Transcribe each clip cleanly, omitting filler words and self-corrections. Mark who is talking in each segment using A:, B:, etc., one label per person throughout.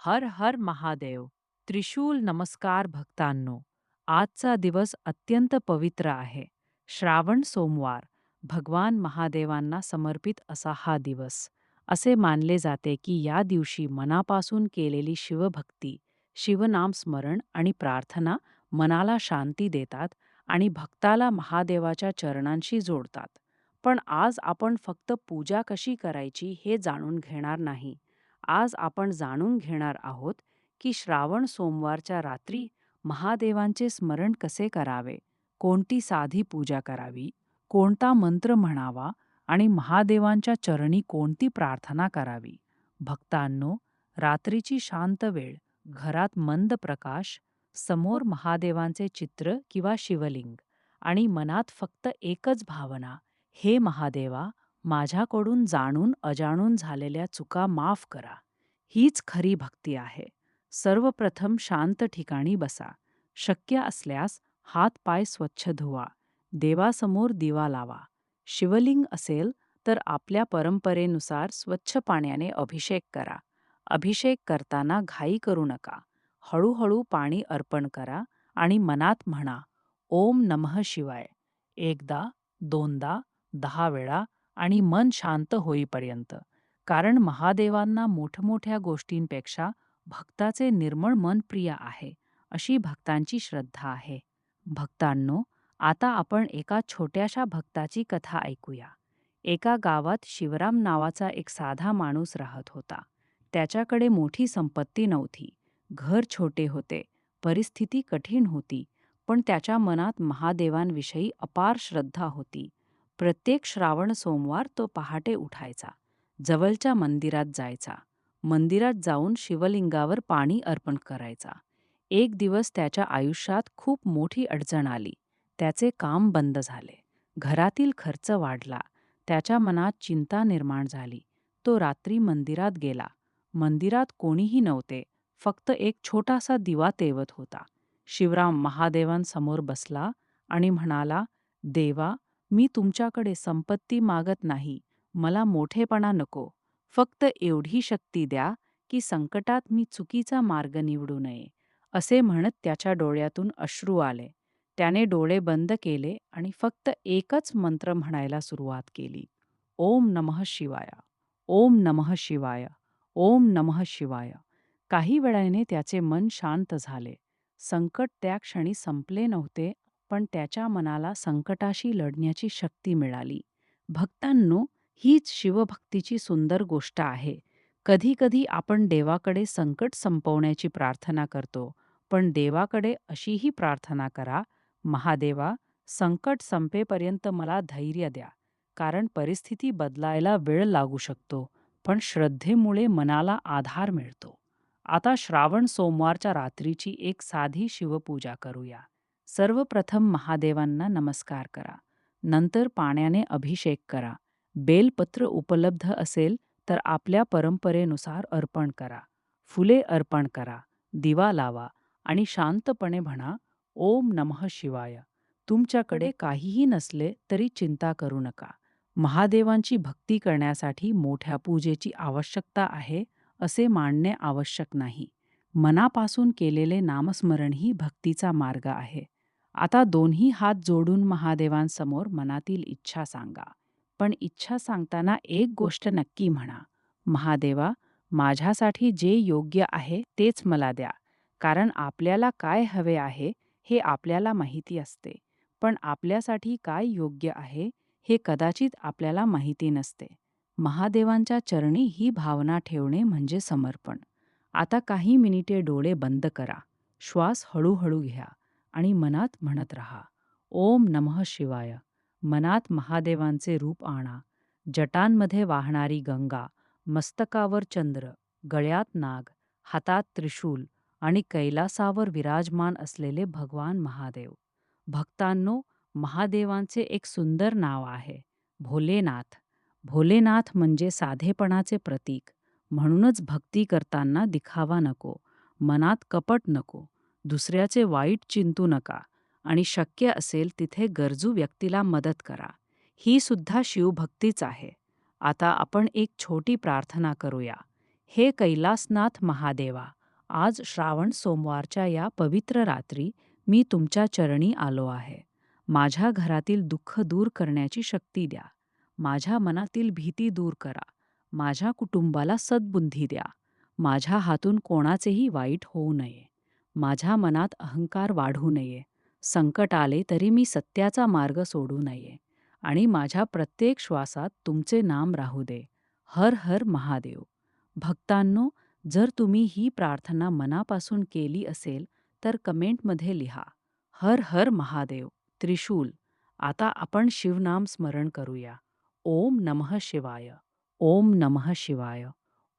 A: हर हर महादेव. त्रिशूल नमस्कार भक्तांनो. आजचा दिवस अत्यंत पवित्र आहे. श्रावण सोमवार. भगवान महादेवांना समर्पित असा हा दिवस. असे मानले जाते की या दिवशी मनापासून केलेली शिवभक्ती, शिवनाम स्मरण आणि प्रार्थना मनाला शांती देतात आणि भक्ताला महादेवाच्या चरणांशी जोडतात. पण आज आपण फक्त पूजा कशी करायची हे जाणून घेणार नाही. आज आपण जाणून घेणार आहोत की श्रावण सोमवारच्या रात्री महादेवांचे स्मरण कसे करावे, कोणती साधी पूजा करावी, कोणता मंत्र म्हणावा आणि महादेवांच्या चरणी कोणती प्रार्थना करावी. भक्तांनो, रात्रीची शांत वेळ, घरात मंद प्रकाश, समोर महादेवांचे चित्र किंवा शिवलिंग आणि मनात फक्त एकच भावना, हे महादेवा, माझ्याकडून जाणून अजाणून झालेल्या चुका माफ करा. हीच खरी भक्ती आहे. सर्वप्रथम शांत ठिकाणी बसा. शक्य असल्यास हात पाय स्वच्छ धुवा. देवासमोर दिवा लावा. शिवलिंग असेल तर आपल्या परंपरेनुसार स्वच्छ पाण्याने अभिषेक करा. अभिषेक करताना घाई करू नका. हळूहळू पाणी अर्पण करा आणि मनात म्हणा, ओम नमः शिवाय. एकदा, दोनदा, 10 वेळा आणि मन शांत होईपर्यंत. कारण महादेवांना मोठमोठ्या गोष्टींपेक्षा भक्ताचे निर्मळ मन प्रिय आहे, अशी भक्तांची श्रद्धा आहे. भक्तांनो, आता आपण एका छोट्याशा भक्ताची कथा ऐकूया. एका गावात शिवराम नावाचा एक साधा माणूस राहत होता. त्याच्याकडे मोठी संपत्ती नव्हती. घर छोटे होते. परिस्थिती कठीण होती. पण त्याच्या मनात महादेवांविषयी अपार श्रद्धा होती. प्रत्येक श्रावण सोमवार तो पहाटे उठायचा. जवळच्या मंदिरात जायचा. मंदिरात जाऊन शिवलिंगावर पाणी अर्पण करायचा. एक दिवस त्याच्या आयुष्यात खूप मोठी अडचण आली. त्याचे काम बंद झाले. घरातील खर्च वाढला. त्याच्या मनात चिंता निर्माण झाली. तो रात्री मंदिरात गेला. मंदिरात कोणीही नव्हते. फक्त एक छोटासा दिवा तेवत होता. शिवराम महादेवांसमोर बसला आणि म्हणाला, देवा, मी तुमच्याकडे संपत्ती मागत नाही. मला मोठेपणा नको. फक्त एवढी शक्ती द्या की संकटात मी चुकीचा मार्ग निवडू नये. असे म्हणत त्याच्या डोळ्यातून अश्रू आले. त्याने डोळे बंद केले आणि फक्त एकच मंत्र म्हणायला सुरुवात केली. ओम नमः शिवाय. ओम नमः शिवाय. ओम नमः शिवाय. काही वेळाने त्याचे मन शांत झाले. संकट त्या क्षणी संपले नव्हते, पण त्याच्या मनाला संकटाशी लढण्याची शक्ती मिळाली. भक्तांनो, हीच शिवभक्तीची सुंदर गोष्ट आहे. कधी-कधी आपण देवाकडे संकट संपवण्याची प्रार्थना करतो, पण देवाकडे अशीही प्रार्थना करा, महादेवा, संकट संपेपर्यंत मला धैर्य द्या. कारण परिस्थिती बदलायला वेळ लागू शकतो, पण श्रद्धेमुळे मनाला आधार मिळतो. आता श्रावण सोमवारच्या रात्रीची एक साधी शिवपूजा करूया. सर्वप्रथम महादेवांना नमस्कार करा. नंतर पाण्याने अभिषेक करा. बेलपत्र उपलब्ध असेल तर आपल्या परंपरेनुसार अर्पण करा. फुले अर्पण करा. दिवा लावा आणि शांतपणे म्हणा, ओम नमः शिवाय. तुमच्याकडे काहीही नसले तरी चिंता करू नका. महादेवांची भक्ती करण्यासाठी मोठ्या पूजेची आवश्यकता आहे असे मानणे आवश्यक नाही. मनापासून केलेले नामस्मरणही भक्तीचा मार्ग आहे. आता दोन्ही हात जोडून महादेवांसमोर मनातील इच्छा सांगा. पण इच्छा सांगताना एक गोष्ट नक्की म्हणा, महादेवा, माझ्यासाठी जे योग्य आहे तेच मला द्या. कारण आपल्याला काय हवे आहे हे आपल्याला माहिती असते, पण आपल्यासाठी काय योग्य आहे हे कदाचित आपल्याला माहिती नसते. महादेवांच्या चरणी ही भावना ठेवणे म्हणजे समर्पण. आता काही मिनिटे डोळे बंद करा. श्वास हळूहळू घ्या आणि मनात म्हणत राहा, ओम नमः शिवाय. मनात महादेवांचे रूप आणा. जटांमध्ये वाहणारी गंगा, मस्तकावर चंद्र, गळ्यात नाग, हातात त्रिशूल आणि कैलासावर विराजमान असलेले भगवान महादेव. भक्तांनो, महादेवांचे एक सुंदर नाव आहे, भोलेनाथ. भोलेनाथ म्हणजे साधेपणाचे प्रतीक. म्हणूनच भक्ती करताना दिखावा नको, मनात कपट नको, दुसऱ्याचे वाईट चिंतू नका आणि शक्य असेल तिथे गरजू व्यक्तीला मदत करा. ही सुद्धा शिवभक्तीच आहे. आता आपण एक छोटी प्रार्थना करूया. हे कैलासनाथ महादेवा, आज श्रावण सोमवारच्या या पवित्र रात्री मी तुमच्या चरणी आलो आहे. माझ्या घरातील दुःख दूर करण्याची शक्ती द्या. माझ्या मनातील भीती दूर करा. माझ्या कुटुंबाला सद्बुद्धी द्या. माझ्या हातून कोणाचेही वाईट होऊ नये. माझ्या मनात अहंकार वाढू नये. संकट आले तरी मी सत्याचा मार्ग सोडू नये. आणि माझ्या प्रत्येक श्वासात तुमचे नाम राहू दे. हर हर महादेव. भक्तांनो, जर तुम्ही ही प्रार्थना मनापासून केली असेल तर कमेंटमध्ये लिहा, हर हर महादेव त्रिशूल. आता आपण शिवनाम स्मरण करूया. ओम नमः शिवाय. ओम नमः शिवाय.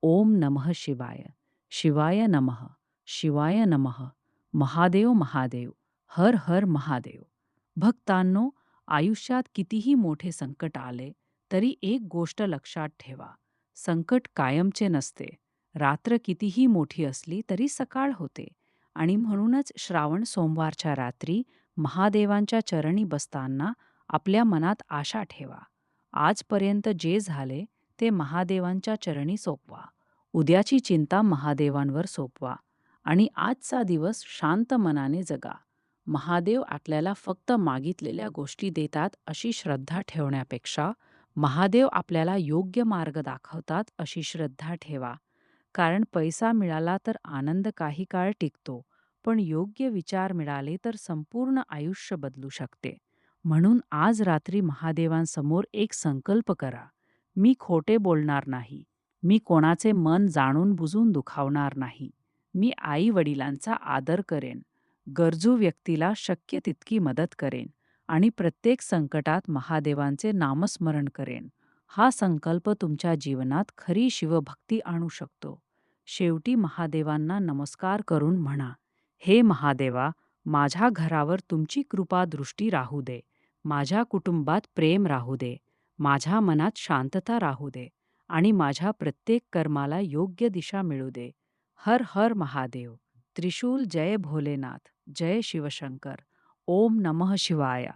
A: ओम नमः शिवाय. शिवाय नमः. शिवाय नमः. महादेव महादेव. हर हर महादेव. भक्तांनो, आयुष्यात कितीही मोठे संकट आले तरी एक गोष्ट लक्षात ठेवा, संकट कायमचे नसते. रात्र कितीही मोठी असली तरी सकाळ होते. आणि म्हणूनच श्रावण सोमवारच्या रात्री महादेवांच्या चरणी बसताना आपल्या मनात आशा ठेवा. आजपर्यंत जे झाले ते महादेवांच्या चरणी सोपवा. उद्याची चिंता महादेवांवर सोपवा. आणि आजचा दिवस शांत मनाने जगा. महादेव आपल्याला फक्त मागितलेल्या गोष्टी देतात अशी श्रद्धा ठेवण्यापेक्षा महादेव आपल्याला योग्य मार्ग दाखवतात अशी श्रद्धा ठेवा. कारण पैसा मिळाला तर आनंद काही काळ टिकतो, पण योग्य विचार मिळाले तर संपूर्ण आयुष्य बदलू शकते. म्हणून आज रात्री महादेवांसमोर एक संकल्प करा. मी खोटे बोलणार नाही. मी कोणाचे मन जाणून बुजून दुखावणार नाही. मी आई-वडिलांचा आदर करेन. गरजू व्यक्तीला शक्य तितकी मदत करेन. आणि प्रत्येक संकटात महादेवांचे नामस्मरण करेन. हा संकल्प तुमच्या जीवनात खरी शिवभक्ती आणू शकतो. शेवटी महादेवांना नमस्कार करून म्हणा, हे महादेवा, माझ्या घरावर तुमची कृपा दृष्टी राहू दे. माझ्या कुटुंबात प्रेम राहू दे. माझ्या मनात शांतता राहू दे. आणि माझ्या प्रत्येक कर्माला योग्य दिशा मिळू दे. हर हर महादेव. त्रिशूल जय भोलेनाथ. जय शिवशंकर. ओम नमः शिवाय.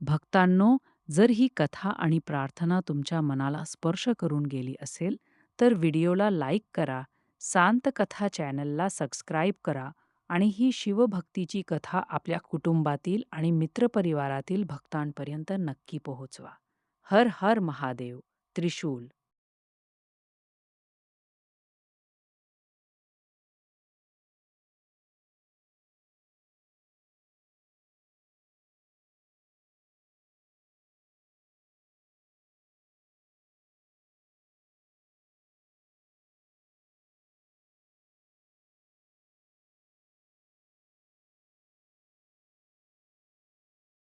A: भक्तांनो, जर ही कथा आणि प्रार्थना तुमच्या मनाला स्पर्श करून गेली असेल तर व्हिडिओला लाईक करा, शांत कथा चॅनलला सबस्क्राईब करा आणि ही शिवभक्तीची कथा आपल्या कुटुंबातील आणि मित्रपरिवारातील भक्तांपर्यंत नक्की पोहोचवा. हर हर महादेव. त्रिशूल.